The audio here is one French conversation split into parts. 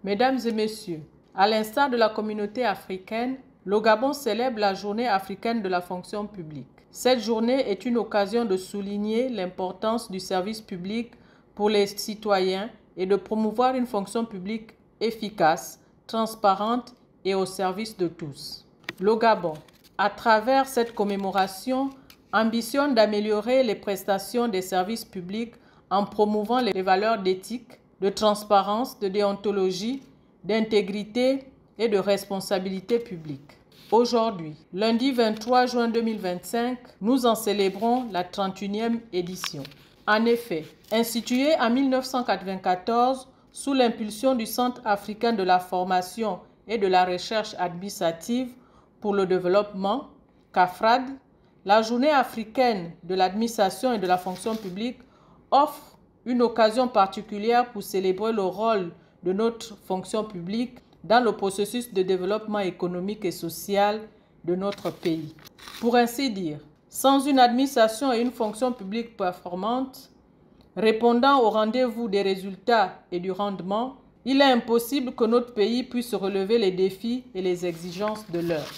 Mesdames et messieurs, à l'instar de la communauté africaine, le Gabon célèbre la Journée africaine de la fonction publique. Cette journée est une occasion de souligner l'importance du service public pour les citoyens et de promouvoir une fonction publique efficace, transparente et au service de tous. Le Gabon, à travers cette commémoration, ambitionne d'améliorer les prestations des services publics en promouvant les valeurs d'éthique, de transparence, de déontologie, d'intégrité et de responsabilité publique. Aujourd'hui, lundi 23 juin 2025, nous en célébrons la 31e édition. En effet, instituée en 1994 sous l'impulsion du Centre africain de la formation et de la recherche administrative pour le développement, CAFRAD, la Journée africaine de l'administration et de la fonction publique offre une occasion particulière pour célébrer le rôle de notre fonction publique dans le processus de développement économique et social de notre pays. Pour ainsi dire, sans une administration et une fonction publique performantes, répondant au rendez-vous des résultats et du rendement, il est impossible que notre pays puisse relever les défis et les exigences de l'heure.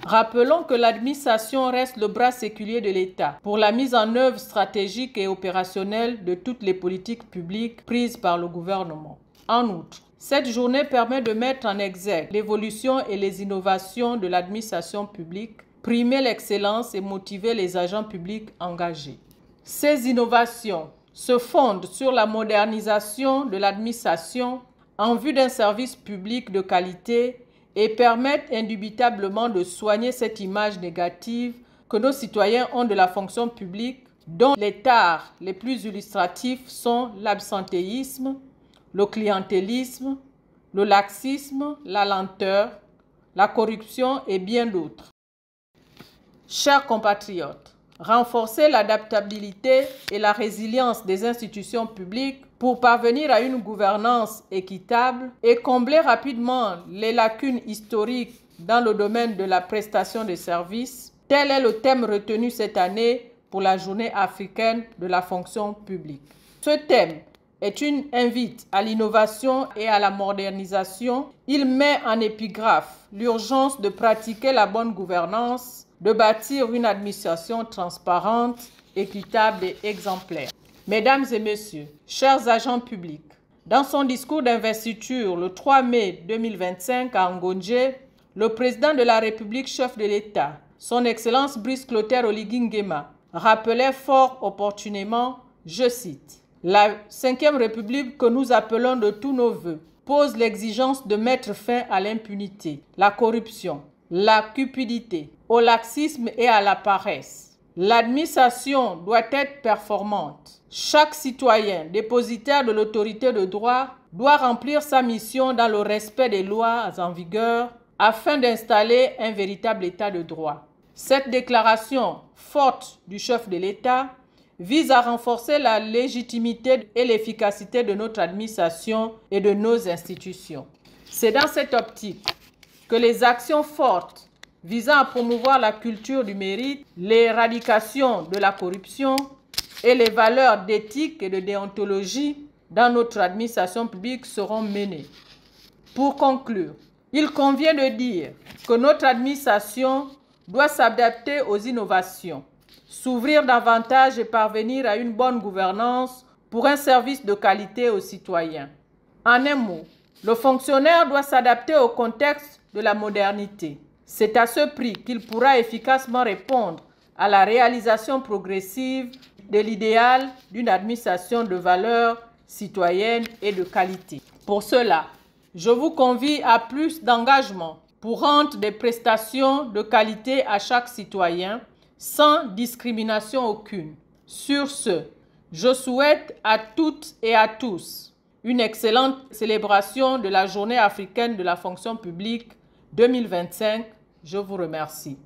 Rappelons que l'administration reste le bras séculier de l'État pour la mise en œuvre stratégique et opérationnelle de toutes les politiques publiques prises par le gouvernement. En outre, cette journée permet de mettre en exergue l'évolution et les innovations de l'administration publique, primer l'excellence et motiver les agents publics engagés. Ces innovations se fondent sur la modernisation de l'administration en vue d'un service public de qualité et permettent indubitablement de soigner cette image négative que nos citoyens ont de la fonction publique, dont les tares les plus illustratifs sont l'absentéisme, le clientélisme, le laxisme, la lenteur, la corruption et bien d'autres. Chers compatriotes, renforcer l'adaptabilité et la résilience des institutions publiques pour parvenir à une gouvernance équitable et combler rapidement les lacunes historiques dans le domaine de la prestation de services, tel est le thème retenu cette année pour la Journée africaine de la fonction publique. Ce thème est une invite à l'innovation et à la modernisation. Il met en épigraphe l'urgence de pratiquer la bonne gouvernance, de bâtir une administration transparente, équitable et exemplaire. Mesdames et messieurs, chers agents publics, dans son discours d'investiture le 3 mai 2025 à Ngonje, le président de la République, chef de l'État, son Excellence Brice Clotaire Oligui Nguema, rappelait fort opportunément, je cite, « La 5e République que nous appelons de tous nos vœux pose l'exigence de mettre fin à l'impunité, la corruption, la cupidité, au laxisme et à la paresse. L'administration doit être performante. Chaque citoyen, dépositaire de l'autorité de droit, doit remplir sa mission dans le respect des lois en vigueur afin d'installer un véritable état de droit. » Cette déclaration forte du chef de l'État vise à renforcer la légitimité et l'efficacité de notre administration et de nos institutions. C'est dans cette optique que les actions fortes visant à promouvoir la culture du mérite, l'éradication de la corruption et les valeurs d'éthique et de déontologie dans notre administration publique seront menées. Pour conclure, il convient de dire que notre administration doit s'adapter aux innovations, s'ouvrir davantage et parvenir à une bonne gouvernance pour un service de qualité aux citoyens. En un mot, le fonctionnaire doit s'adapter au contexte de la modernité. C'est à ce prix qu'il pourra efficacement répondre à la réalisation progressive de l'idéal d'une administration de valeurs citoyennes et de qualité. Pour cela, je vous convie à plus d'engagement pour rendre des prestations de qualité à chaque citoyen sans discrimination aucune. Sur ce, je souhaite à toutes et à tous une excellente célébration de la Journée africaine de la fonction publique 2025. Je vous remercie.